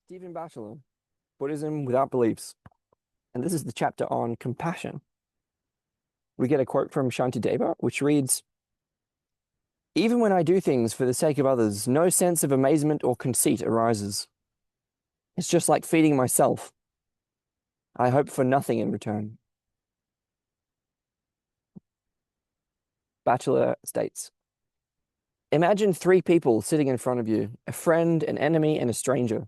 Stephen Batchelor, Buddhism Without Beliefs. And this is the chapter on compassion. We get a quote from Shantideva, which reads, "Even when I do things for the sake of others, no sense of amazement or conceit arises. It's just like feeding myself. I hope for nothing in return." Batchelor states, "Imagine three people sitting in front of you, a friend, an enemy, and a stranger.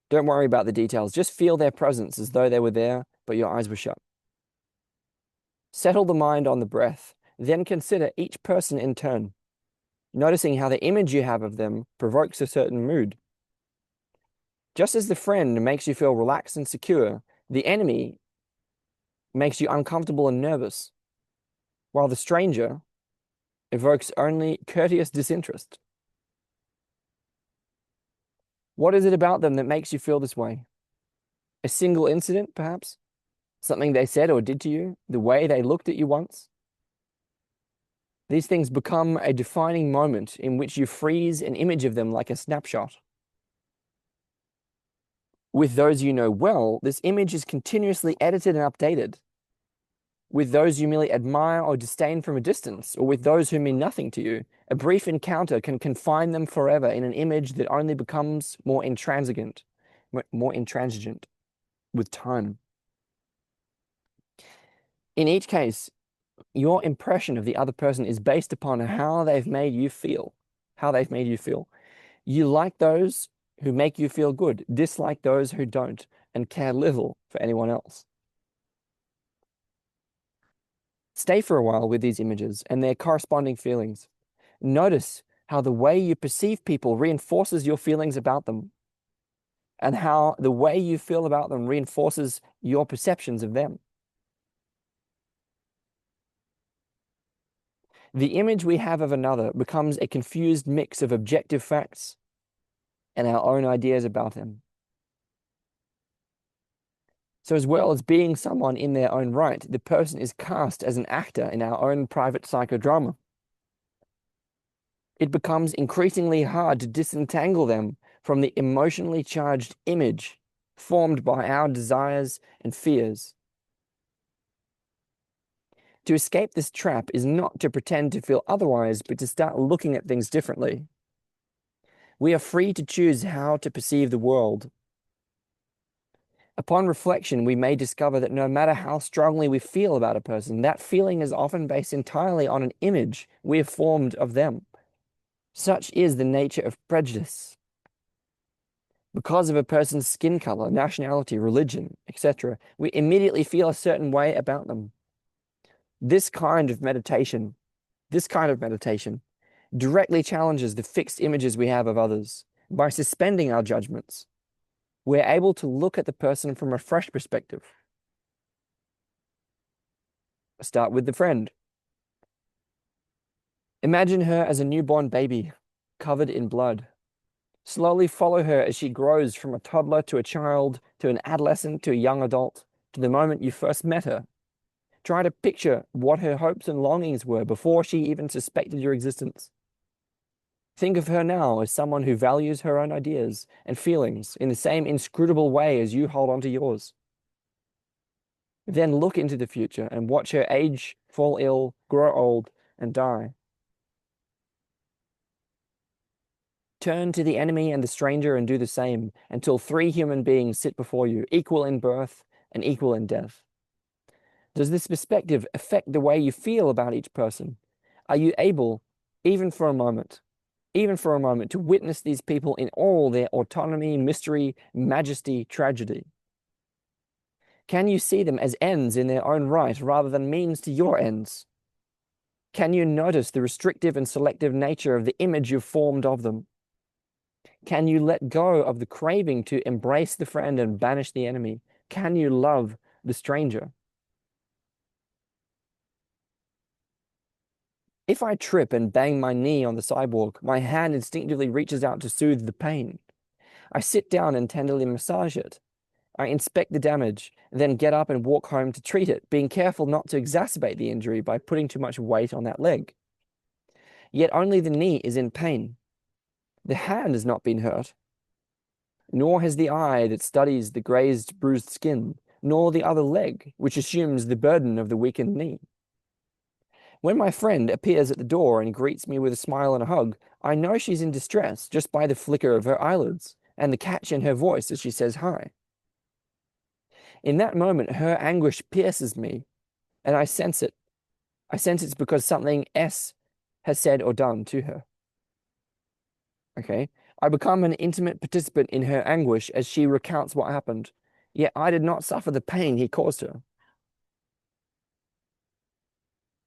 Don't worry about the details. Just feel their presence as though they were there, but your eyes were shut. Settle the mind on the breath. Then consider each person in turn, noticing how the image you have of them provokes a certain mood. Just as the friend makes you feel relaxed and secure, the enemy makes you uncomfortable and nervous, while the stranger evokes only courteous disinterest. What is it about them that makes you feel this way? A single incident, perhaps? Something they said or did to you? The way they looked at you once? These things become a defining moment in which you freeze an image of them like a snapshot. With those you know well, this image is continuously edited and updated. With those you merely admire or disdain from a distance, or with those who mean nothing to you, a brief encounter can confine them forever in an image that only becomes more intransigent with time. In each case, your impression of the other person is based upon how they've made you feel. You like those who make you feel good, dislike those who don't, and care little for anyone else. Stay for a while with these images and their corresponding feelings. Notice how the way you perceive people reinforces your feelings about them, and how the way you feel about them reinforces your perceptions of them. The image we have of another becomes a confused mix of objective facts and our own ideas about them. So as well as being someone in their own right, the person is cast as an actor in our own private psychodrama. It becomes increasingly hard to disentangle them from the emotionally charged image formed by our desires and fears. To escape this trap is not to pretend to feel otherwise, but to start looking at things differently. We are free to choose how to perceive the world. Upon reflection, we may discover that no matter how strongly we feel about a person, that feeling is often based entirely on an image we have formed of them. Such is the nature of prejudice. Because of a person's skin color, nationality, religion, etc., we immediately feel a certain way about them. This kind of meditation directly challenges the fixed images we have of others. By suspending our judgments, we're able to look at the person from a fresh perspective. Start with the friend. Imagine her as a newborn baby, covered in blood. Slowly follow her as she grows from a toddler to a child, to an adolescent, to a young adult, to the moment you first met her. Try to picture what her hopes and longings were before she even suspected your existence. Think of her now as someone who values her own ideas and feelings in the same inscrutable way as you hold on to yours. Then look into the future and watch her age, fall ill, grow old, and die. Turn to the enemy and the stranger and do the same until three human beings sit before you, equal in birth and equal in death. Does this perspective affect the way you feel about each person? Are you able, even for a moment, to witness these people in all their autonomy, mystery, majesty, tragedy? Can you see them as ends in their own right rather than means to your ends? Can you notice the restrictive and selective nature of the image you've formed of them? Can you let go of the craving to embrace the friend and banish the enemy? Can you love the stranger? If I trip and bang my knee on the sidewalk, my hand instinctively reaches out to soothe the pain. I sit down and tenderly massage it. I inspect the damage, then get up and walk home to treat it, being careful not to exacerbate the injury by putting too much weight on that leg. Yet only the knee is in pain. The hand has not been hurt. nor has the eye that studies the grazed, bruised skin, nor the other leg, which assumes the burden of the weakened knee. When my friend appears at the door and greets me with a smile and a hug, I know she's in distress just by the flicker of her eyelids and the catch in her voice as she says hi. In that moment, her anguish pierces me, and I sense it. I sense it's because something S has said or done to her. Okay? I become an intimate participant in her anguish as she recounts what happened. Yet I did not suffer the pain he caused her.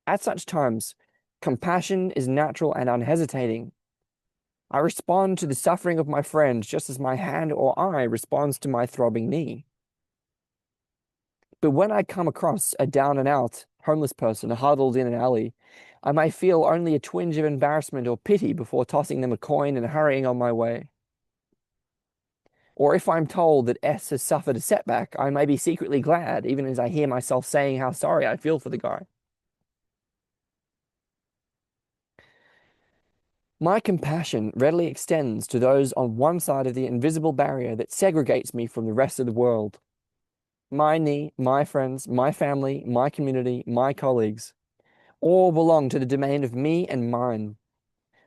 At such times, compassion is natural and unhesitating. I respond to the suffering of my friend just as my hand or eye responds to my throbbing knee. But when I come across a down and out homeless person huddled in an alley, I may feel only a twinge of embarrassment or pity before tossing them a coin and hurrying on my way. Or if I'm told that S has suffered a setback, I may be secretly glad, even as I hear myself saying how sorry I feel for the guy. My compassion readily extends to those on one side of the invisible barrier that segregates me from the rest of the world. My knee, my friends, my family, my community, my colleagues, all belong to the domain of me and mine.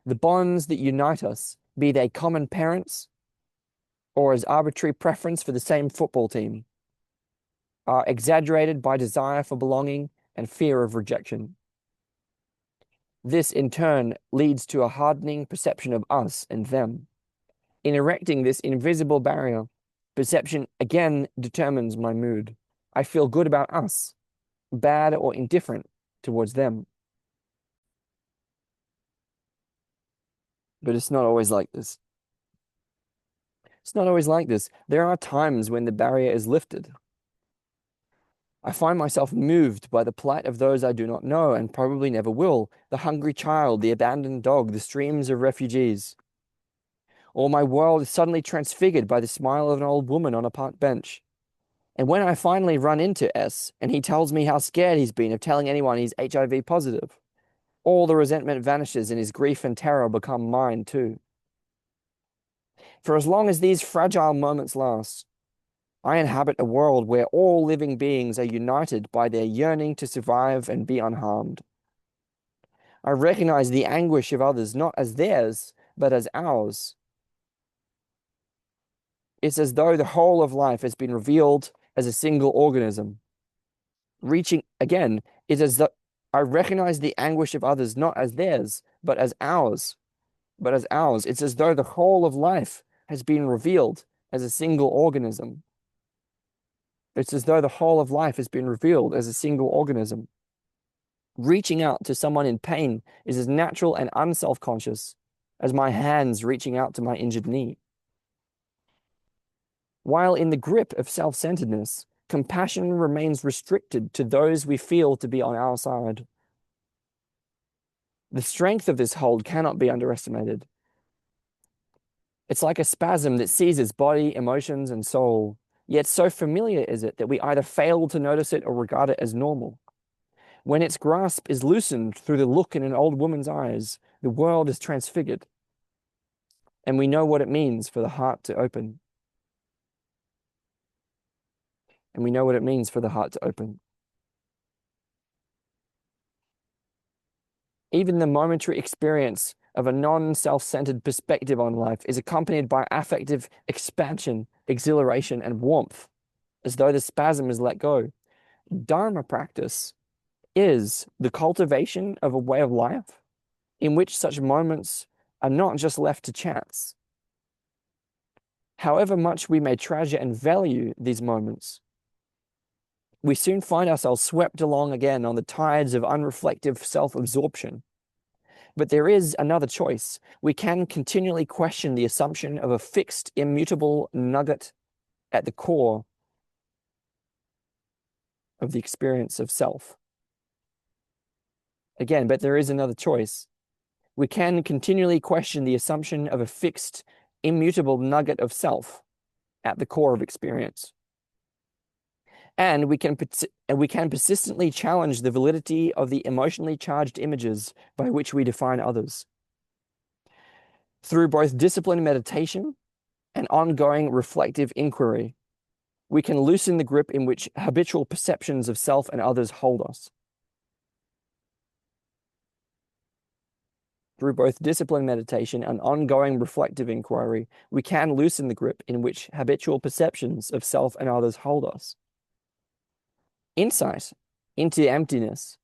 The bonds that unite us, be they common parents or as arbitrary preference for the same football team, are exaggerated by desire for belonging and fear of rejection. This, in turn, leads to a hardening perception of us and them. In erecting this invisible barrier, perception again determines my mood. I feel good about us, bad or indifferent towards them. But it's not always like this. It's not always like this. There are times when the barrier is lifted. I find myself moved by the plight of those I do not know and probably never will, the hungry child, the abandoned dog, the streams of refugees. Or my world is suddenly transfigured by the smile of an old woman on a park bench. And when I finally run into S and he tells me how scared he's been of telling anyone he's HIV positive, all the resentment vanishes and his grief and terror become mine too. For as long as these fragile moments last, I inhabit a world where all living beings are united by their yearning to survive and be unharmed. I recognize the anguish of others not as theirs, but as ours. It's as though the whole of life has been revealed as a single organism. Reaching again is as though I recognize the anguish of others not as theirs, but as ours. But as ours, it's as though the whole of life has been revealed as a single organism. It's as though the whole of life has been revealed as a single organism. Reaching out to someone in pain is as natural and unself-conscious as my hands reaching out to my injured knee. While in the grip of self-centeredness, compassion remains restricted to those we feel to be on our side. The strength of this hold cannot be underestimated. It's like a spasm that seizes body, emotions, and soul. Yet so familiar is it that we either fail to notice it or regard it as normal. When its grasp is loosened through the look in an old woman's eyes, the world is transfigured. And we know what it means for the heart to open. And we know what it means for the heart to open. Even the momentary experience of a non-self-centered perspective on life is accompanied by affective expansion, exhilaration, and warmth, as though the spasm is let go. Dharma practice is the cultivation of a way of life in which such moments are not just left to chance. However much we may treasure and value these moments, we soon find ourselves swept along again on the tides of unreflective self-absorption. But there is another choice. We can continually question the assumption of a fixed, immutable nugget at the core of the experience of self. Again, but there is another choice. We can continually question the assumption of a fixed, immutable nugget of self at the core of experience. And we can persistently challenge the validity of the emotionally charged images by which we define others. Through both disciplined meditation and ongoing reflective inquiry, we can loosen the grip in which habitual perceptions of self and others hold us. Through both disciplined meditation and ongoing reflective inquiry, we can loosen the grip in which habitual perceptions of self and others hold us. Insight into emptiness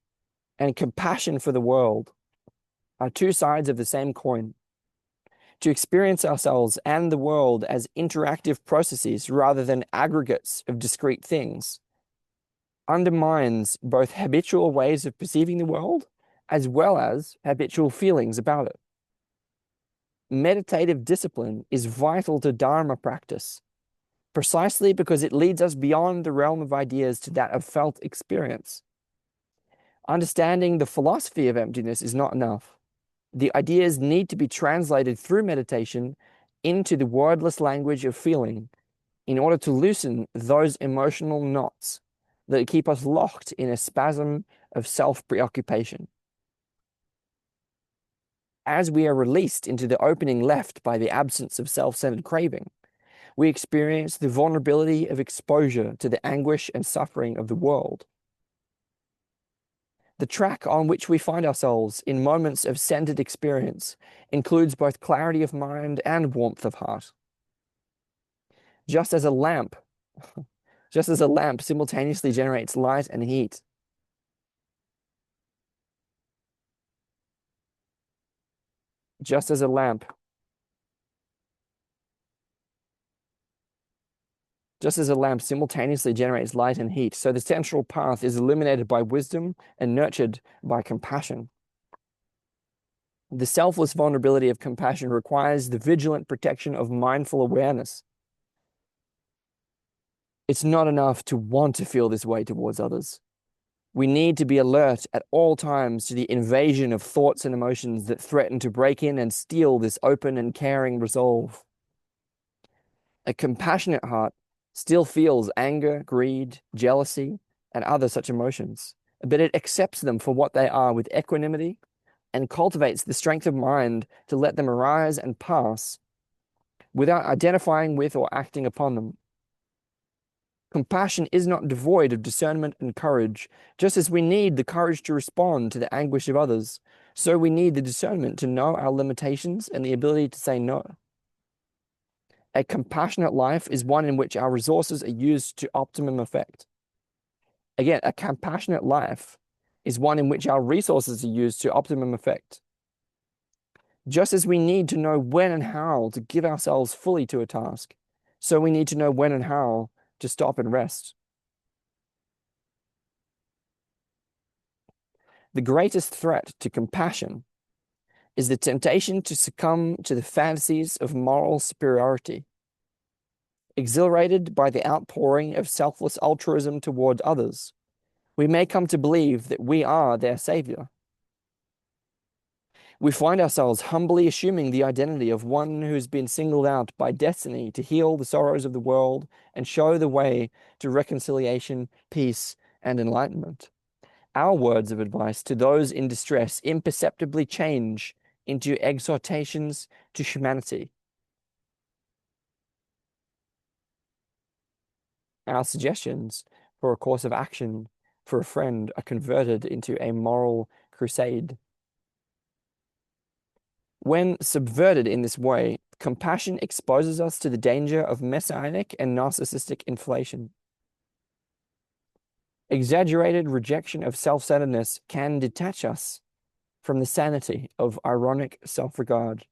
and compassion for the world are two sides of the same coin. To experience ourselves and the world as interactive processes rather than aggregates of discrete things undermines both habitual ways of perceiving the world as well as habitual feelings about it. Meditative discipline is vital to Dharma practice, precisely because it leads us beyond the realm of ideas to that of felt experience. Understanding the philosophy of emptiness is not enough. The ideas need to be translated through meditation into the wordless language of feeling in order to loosen those emotional knots that keep us locked in a spasm of self-preoccupation. As we are released into the opening left by the absence of self-centered craving, we experience the vulnerability of exposure to the anguish and suffering of the world. The track on which we find ourselves in moments of centered experience includes both clarity of mind and warmth of heart. Just as a lamp simultaneously generates light and heat, just as a lamp simultaneously generates light and heat, so the central path is illuminated by wisdom and nurtured by compassion. The selfless vulnerability of compassion requires the vigilant protection of mindful awareness. It's not enough to want to feel this way towards others. We need to be alert at all times to the invasion of thoughts and emotions that threaten to break in and steal this open and caring resolve. A compassionate heart still feels anger, greed, jealousy, and other such emotions, but it accepts them for what they are with equanimity and cultivates the strength of mind to let them arise and pass without identifying with or acting upon them. Compassion is not devoid of discernment and courage. Just as we need the courage to respond to the anguish of others, so we need the discernment to know our limitations and the ability to say no. A compassionate life is one in which our resources are used to optimum effect. Again, a compassionate life is one in which our resources are used to optimum effect. Just as we need to know when and how to give ourselves fully to a task, so we need to know when and how to stop and rest. The greatest threat to compassion is the temptation to succumb to the fantasies of moral superiority. Exhilarated by the outpouring of selfless altruism toward others, we may come to believe that we are their savior. We find ourselves humbly assuming the identity of one who's been singled out by destiny to heal the sorrows of the world and show the way to reconciliation, peace, and enlightenment. Our words of advice to those in distress imperceptibly change into exhortations to humanity. Our suggestions for a course of action for a friend are converted into a moral crusade. When subverted in this way, compassion exposes us to the danger of messianic and narcissistic inflation. Exaggerated rejection of self-centeredness can detach us from the sanity of ironic self-regard.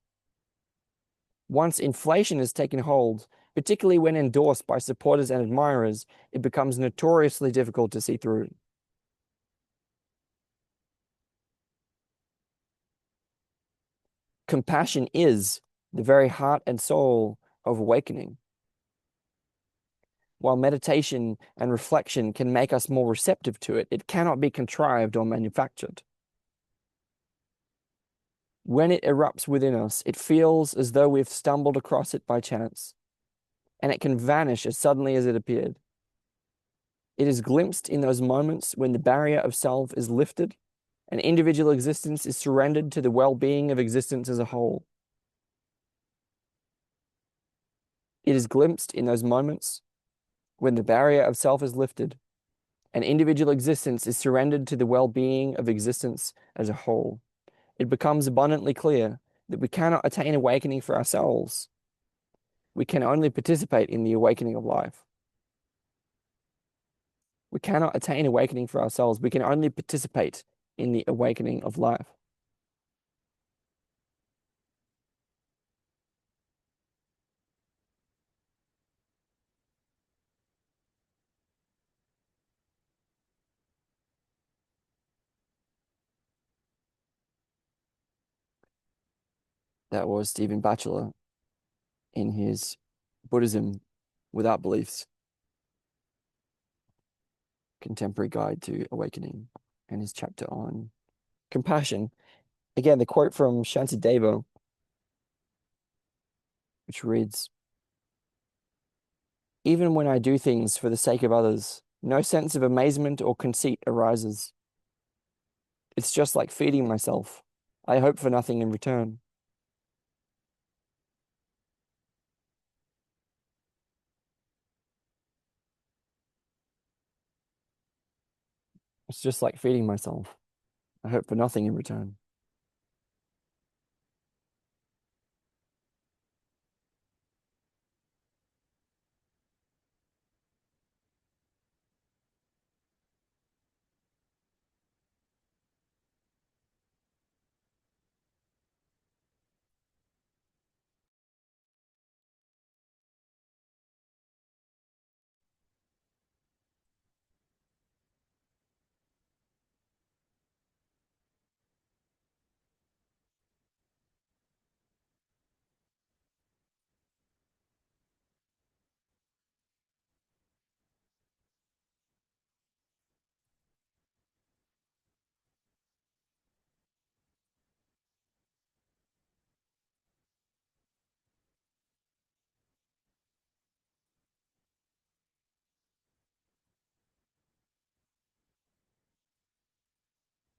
Once inflation has taken hold, particularly when endorsed by supporters and admirers, it becomes notoriously difficult to see through it. Compassion is the very heart and soul of awakening. While meditation and reflection can make us more receptive to it, it cannot be contrived or manufactured. When it erupts within us, it feels as though we've stumbled across it by chance, and it can vanish as suddenly as it appeared. It is glimpsed in those moments when the barrier of self is lifted and individual existence is surrendered to the well-being of existence as a whole. It is glimpsed in those moments when the barrier of self is lifted and individual existence is surrendered to the well-being of existence as a whole. It becomes abundantly clear that we cannot attain awakening for ourselves. We can only participate in the awakening of life. We cannot attain awakening for ourselves. We can only participate in the awakening of life. That was Stephen Batchelor in his Buddhism Without Beliefs, Contemporary Guide to Awakening, and his chapter on compassion. Again, the quote from Shantideva, which reads, "Even when I do things for the sake of others, no sense of amazement or conceit arises. It's just like feeding myself. I hope for nothing in return." It's just like feeding myself. I hope for nothing in return.